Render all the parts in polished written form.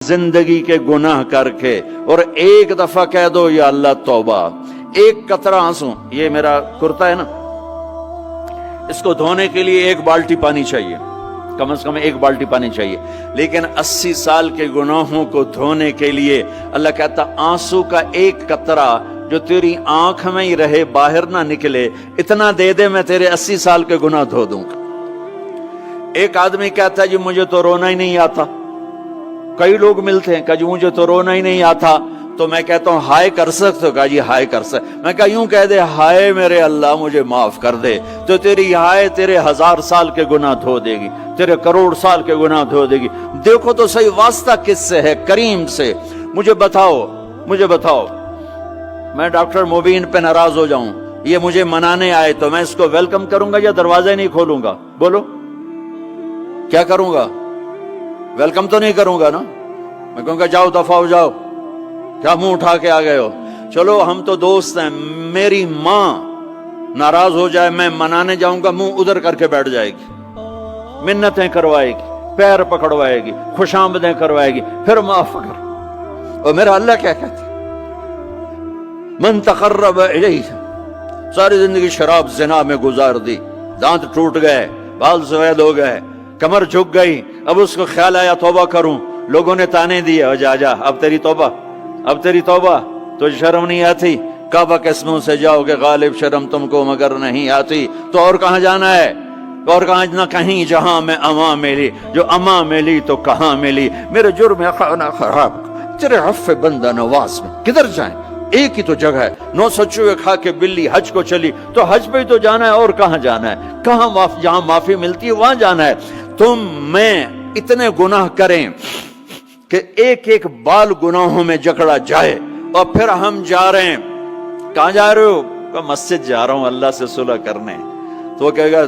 जिंदगी के गुनाह करके और एक दफा कह दो या अल्लाह तौबा, एक कतरा आंसू, ये मेरा कुर्ता है ना, इसको धोने के लिए एक बाल्टी पानी चाहिए, कम से कम एक बाल्टी पानी चाहिए, लेकिन 80 साल के गुनाहों को धोने के लिए अल्लाह कहता आंसू का एक कतरा जो तेरी आंख में ही रहे, बाहर ना निकले, इतना दे दे मैं तेरे 80 साल के गुनाह धो दूंगा। एक आदमी कहता है जी मुझे तो रोना ही नहीं आता, कई लोग मिलते हैं, कहा जी मुझे तो रोना ही नहीं आता, तो मैं कहता हूं हाय कर सकते हो? कहा जी हाय कर सकते। मैं कहा यूं कह दे हाय मेरे अल्लाह मुझे माफ कर दे, तो तेरी हाय तेरे 1000 साल के गुनाह धो देगी, तेरे करोड़ साल के गुनाह धो देगी। देखो तो सही वास्ता किससे है? करीम से। मुझे बताओ मैं डॉक्टर मुबीन पे नाराज हो जाऊं, ये मुझे मनाने आए, तो मैं इसको वेलकम करूंगा या दरवाजा नहीं खोलूंगा? बोलो क्या करूंगा? वेलकम तो नहीं करूंगा ना, मैं कहूंगा जाओ दफा हो जाओ, क्या मुंह उठा के आ गए हो? चलो हम तो दोस्त हैं, मेरी मां नाराज हो जाए, मैं मनाने जाऊंगा, मुंह उधर करके बैठ जाएगी, मिन्नतें करवाएगी, पैर पकड़वाएगी, खुशामदें करवाएगी, फिर माफ कर। और मेरा अल्लाह क्या कहता है? मन तकर्रब इलैहि, सारी जिंदगी शराब जिना में गुजार दी, दांत टूट गए, बाल सफेद हो गए, कमर झुक गई, अब उसको ख्याल आया तौबा करूं, लोगों ने ताने दिए, जा अब तेरी तौबा, तो शर्म नहीं आती? काबा के मुंह से जाओगे गालिब, शर्म तुमको मगर नहीं आती, तो और कहां जाना है? और कहां ना कहीं जहां में अमा मिली, जो अमा मिली तो कहां मिली, मेरे जुर्म खाना खराब तेरे हफ्फे बंदा नवाज में किधर जाएं? एक ही तो जगह है, 900 चूहे खा के बिल्ली हज को चली, तो हज पे ही तो जाना है, और कहां जाना है? कहां जहां माफी मिलती है वहां जाना है। तुम मैं इतने गुनाह करें कि एक एक बाल गुनाहों में जकड़ा जाए, और फिर हम जा रहे हैं, कहां जा रहे हो? मस्जिद जा रहा हूं अल्लाह से सुलह करने, तो वो कहेगा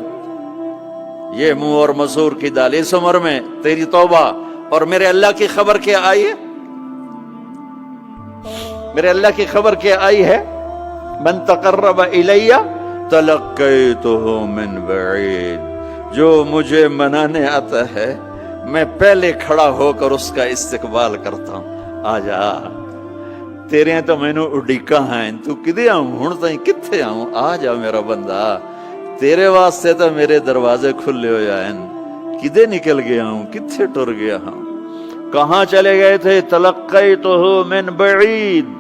ये मुंह और मसूर की दाल, इस उम्र में तेरी तौबा। और मेरे अल्लाह की खबर क्या आई है? मेरे अल्लाह की खबर क्या आई है? मन तकर्रब इलैया तलक्कैतुहु मिन बईद, जो मुझे मनाने आता है मैं पहले खड़ा होकर उसका इस्तकबाल करता हूं। आजा तेरे तो मैनू उड़ीका है, तू किदे आऊं हुण ताई, किथे आऊं? आ जा मेरा बंदा, तेरे वास्ते तो मेरे दरवाजे खुले हो जाए, किदे निकल गया हूं, किथे टुर गया हूं, कहां चले गए थे? तलक्कैतुहु मिन बईद।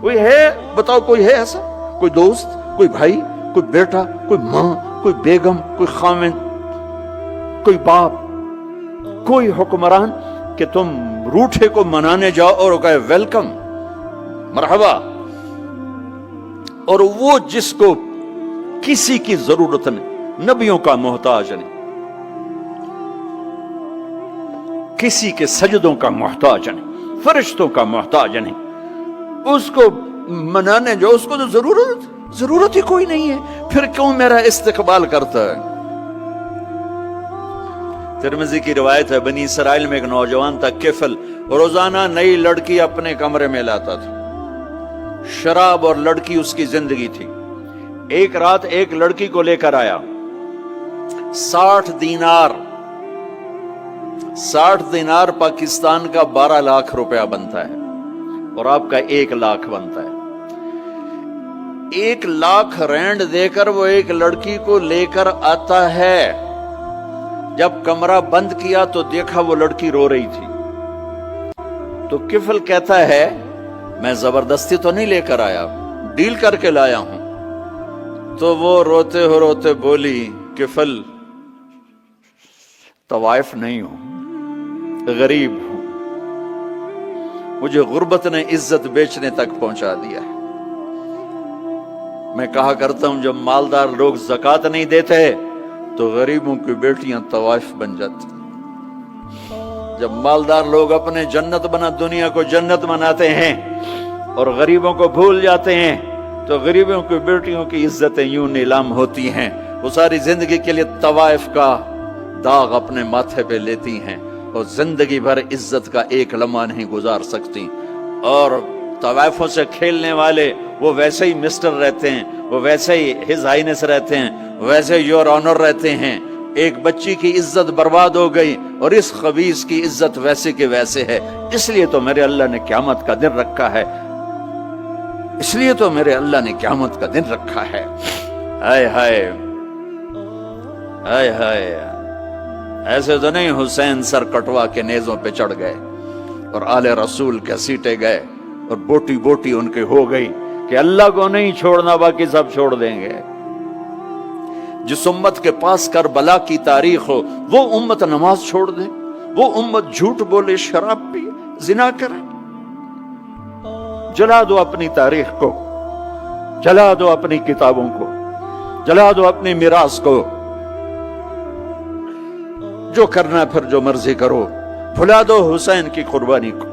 कोई है बताओ, कोई है ऐसा? कोई दोस्त, कोई भाई, कोई बेटा, कोई मां, कोई बेगम, कोई खामिन, कोई बाप, कोई हुक्मरान कि तुम रूठे को मनाने जाओ और कहे वेलकम, मरहबा, और वो जिसको किसी की जरूरत नहीं, नबियों का मोहताज नहीं, किसी के सजदों का मोहताज नहीं, फरिश्तों का मोहताज नहीं, उसको मनाने जाओ, उसको तो जरूरत ही कोई नहीं है, फिर क्यों मेरा इस्तकबाल करता है? तिरमिज़ी की रिवायत है, बनी इसराइल में एक नौजवान था किफल, रोजाना नई लड़की अपने कमरे में लाता था, शराब और लड़की उसकी जिंदगी थी। एक रात एक लड़की को लेकर आया, 60 दिनार पाकिस्तान का 12 लाख रुपया बनता है, और आपका 1 लाख बनता है। 1 लाख रैंड देकर वो एक लड़की को लेकर आता है। जब कमरा बंद किया तो देखा वो लड़की रो रही थी, तो किफल कहता है मैं जबरदस्ती तो नहीं लेकर आया, डील करके लाया हूं। तो वो रोते बोली किफल तवाइफ नहीं हूं, गरीब हूं, मुझे गुर्बत ने इज्जत बेचने तक पहुंचा दिया है। मैं कहा करता हूं जब मालदार लोग ज़कात नहीं देते तो गरीबों की बेटियां तवाइफ बन जाती। जब मालदार लोग अपने दुनिया को जन्नत बनाते हैं और गरीबों को भूल जाते हैं, तो गरीबों की बेटियों की इज्जतें यूं नीलाम होती हैं। वो सारी जिंदगी के लिए तवाइफ का दाग अपने माथे पे लेती हैं और जिंदगी भर इज्जत का एक लम्हा नहीं गुजार सकती। और तवाइफों से खेलने वाले वो वैसे ही मिस्टर रहते हैं, वो वैसे ही हिज हाइनेस रहते हैं, वैसे योर ऑनर रहते हैं, ایک بچی کی عزت برباد ہو گئی اور اس خبیث کی عزت ویسے کے ویسے ہے، اس لیے تو میرے اللہ نے قیامت کا دن رکھا ہے، اس لیے تو میرے اللہ نے قیامت کا دن رکھا ہے۔ ہائے ہائے ہائے ہائے، ایسے تو نہیں حسین سر کٹوا کے نیزوں پہ چڑھ گئے اور آل رسول کے سیٹے گئے اور بوٹی بوٹی ان کے ہو گئی کہ اللہ کو نہیں چھوڑنا باقی سب چھوڑ دیں گے۔ جس امت کے پاس کربلا کی تاریخ ہو وہ امت نماز چھوڑ دے، وہ امت جھوٹ بولے، شراب پی، زنا کرے۔ جلا دو اپنی تاریخ کو، جلا دو اپنی کتابوں کو، جلا دو اپنی میراث کو، جو کرنا ہے پھر جو مرضی کرو، بھلا دو حسین کی قربانی کو۔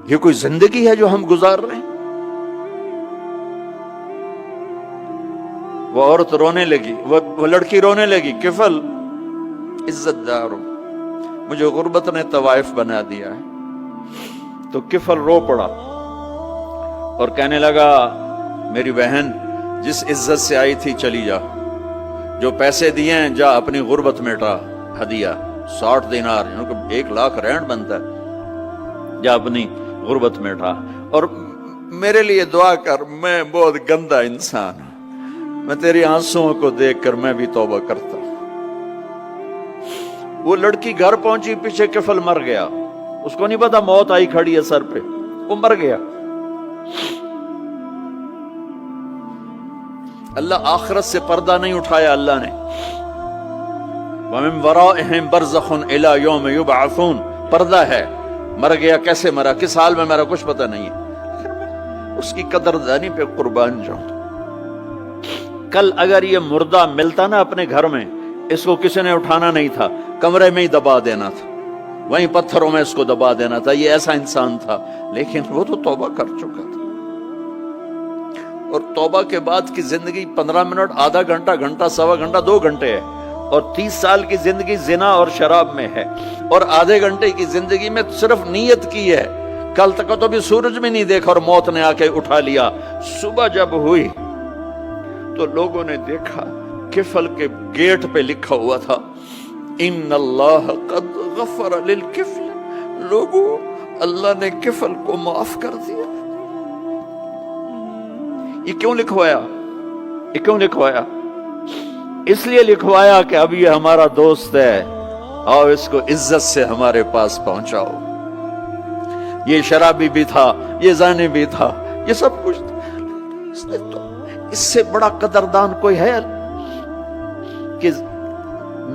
یہ کوئی زندگی ہے جو ہم گزار رہے ہیں؟ وہ عورت رونے لگی، وہ لڑکی رونے لگی، کفل عزت دار ہوں، مجھے غربت نے طوائف بنا دیا ہے۔ تو کفل رو پڑا اور کہنے لگا میری بہن جس عزت سے آئی تھی چلی جا، جو پیسے دیے ہیں جا اپنی غربت مٹا، ہدیہ 60 دینار یعنی کہ 1 لاکھ رینڈ بنتا ہے، جا اپنی غربت مٹا اور میرے لیے دعا کر، میں بہت گندا انسان ہوں، میں تیری آنسوؤں کو دیکھ کر میں بھی توبہ کرتا ہوں۔ وہ لڑکی گھر پہنچی، پیچھے کفل مر گیا، اس کو نہیں پتا موت آئی کھڑی ہے سر پہ، وہ مر گیا۔ اللہ آخرت سے پردہ نہیں اٹھایا اللہ نے۔ وَمِن وَرَائِهِمْ بَرْزَخٌ إِلَى يَوْمِ يُبْعَثُونَ، پردہ ہے، مر گیا، کیسے مرا، کس حال میں مرا، کچھ پتہ نہیں ہے، اس کی قدردانی پہ قربان جاؤں۔ کل اگر یہ مردہ ملتا نا اپنے گھر میں، اس کو کسی نے اٹھانا نہیں تھا، کمرے میں ہی دبا دینا تھا، وہیں پتھروں میں اس کو دبا دینا تھا، یہ ایسا انسان تھا، لیکن وہ تو توبہ کر چکا تھا۔ اور توبہ کے بعد کی زندگی 15 منٹ، آدھا گھنٹہ، گھنٹہ، سوا گھنٹہ، 2 گھنٹے ہے، اور 30 سال کی زندگی زنا اور شراب میں ہے، اور آدھے گھنٹے کی زندگی میں صرف نیت کی ہے۔ کل تک تو بھی سورج میں نہیں دیکھا اور موت نے آ کے اٹھا لیا۔ صبح جب ہوئی تو لوگوں نے دیکھا کفل کے گیٹ پہ لکھا ہوا تھا ان اللہ قد غفر للکفل، لوگوں اللہ نے کفل کو معاف کر دیا۔ یہ کیوں لکھوایا؟ یہ کیوں لکھوایا؟ اس لیے لکھوایا کہ اب یہ ہمارا دوست ہے، آؤ اس کو عزت سے ہمارے پاس پہنچاؤ۔ یہ شرابی بھی تھا، یہ زانی بھی تھا، یہ سب کچھ تھا۔ اس سے بڑا قدردان کوئی ہے کہ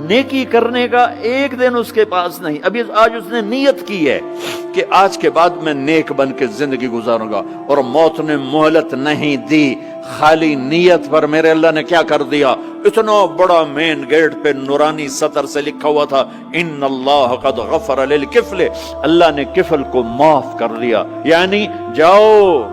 نیکی کرنے کا ایک دن اس کے پاس نہیں؟ ابھی آج اس نے نیت کی ہے کہ آج کے بعد میں نیک بن کے زندگی گزاروں گا، اور موت نے مہلت نہیں دی۔ خالی نیت پر میرے اللہ نے کیا کر دیا، اتنا بڑا مین گیٹ پہ نورانی سطر سے لکھا ہوا تھا ان اللہ قد غفر للکفل، اللہ نے کفل کو معاف کر دیا۔ یعنی جاؤ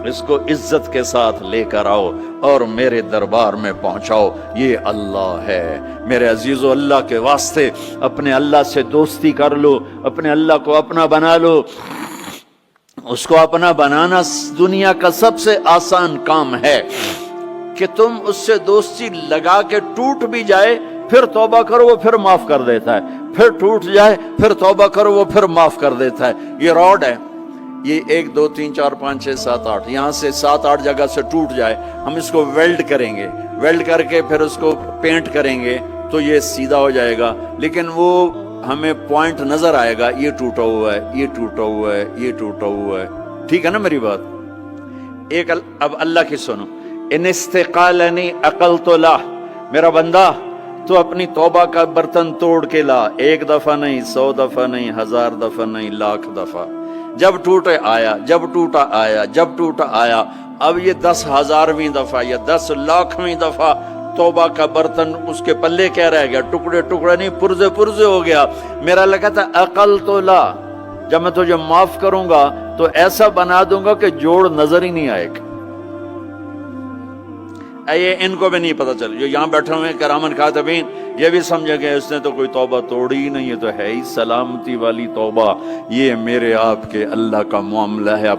اس کو عزت کے ساتھ لے کر آؤ اور میرے دربار میں پہنچاؤ، یہ اللہ ہے۔ میرے عزیزو، اللہ کے واسطے اپنے اللہ سے دوستی کر لو، اپنے اللہ کو اپنا بنا لو۔ اس کو اپنا بنانا دنیا کا سب سے آسان کام ہے کہ تم اس سے دوستی لگا کے ٹوٹ بھی جائے پھر توبہ کرو وہ پھر معاف کر دیتا ہے، پھر ٹوٹ جائے پھر توبہ کرو وہ پھر معاف کر دیتا ہے۔ یہ راڈ ہے، یہ 1 2 3 4 5 6 7 8 یہاں سے 7 8 جگہ سے ٹوٹ جائے، ہم اس کو ویلڈ کریں گے، ویلڈ کر کے پھر اس کو پینٹ کریں گے تو یہ سیدھا ہو جائے گا، لیکن وہ ہمیں پوائنٹ نظر آئے گا، یہ ٹوٹا ہوا ہے، یہ ٹوٹا ہوا ہے، یہ ٹوٹا ہوا ہے۔ ٹھیک ہے نا میری بات؟ ایک اب اللہ کی سنو، ان استقالنی عقلت لا، میرا بندہ تو اپنی توبہ کا برتن توڑ کے لا، 1 دفعہ نہیں، 100 دفعہ نہیں، 1000 دفعہ نہیں، 1,00,000 دفعہ۔ جب ٹوٹے آیا، جب ٹوٹا آیا، جب ٹوٹا آیا، اب یہ 10,000ویں دفعہ یا 10,00,000ویں دفعہ توبہ کا برتن اس کے پلے کیا رہ گیا؟ ٹکڑے ٹکڑے نہیں، پرزے پرزے ہو گیا۔ میرا لگا تھا عقل تو لا، جب میں تجھے معاف کروں گا تو ایسا بنا دوں گا کہ جوڑ نظر ہی نہیں آئے گا۔ یہ ان کو بھی نہیں پتا چل، جو یہاں بیٹھے ہوئے کرامن کاتبین یہ بھی سمجھے گئے اس نے تو کوئی توبہ توڑی ہی نہیں، یہ تو ہے ہی سلامتی والی توبہ۔ یہ میرے آپ کے اللہ کا معاملہ ہے۔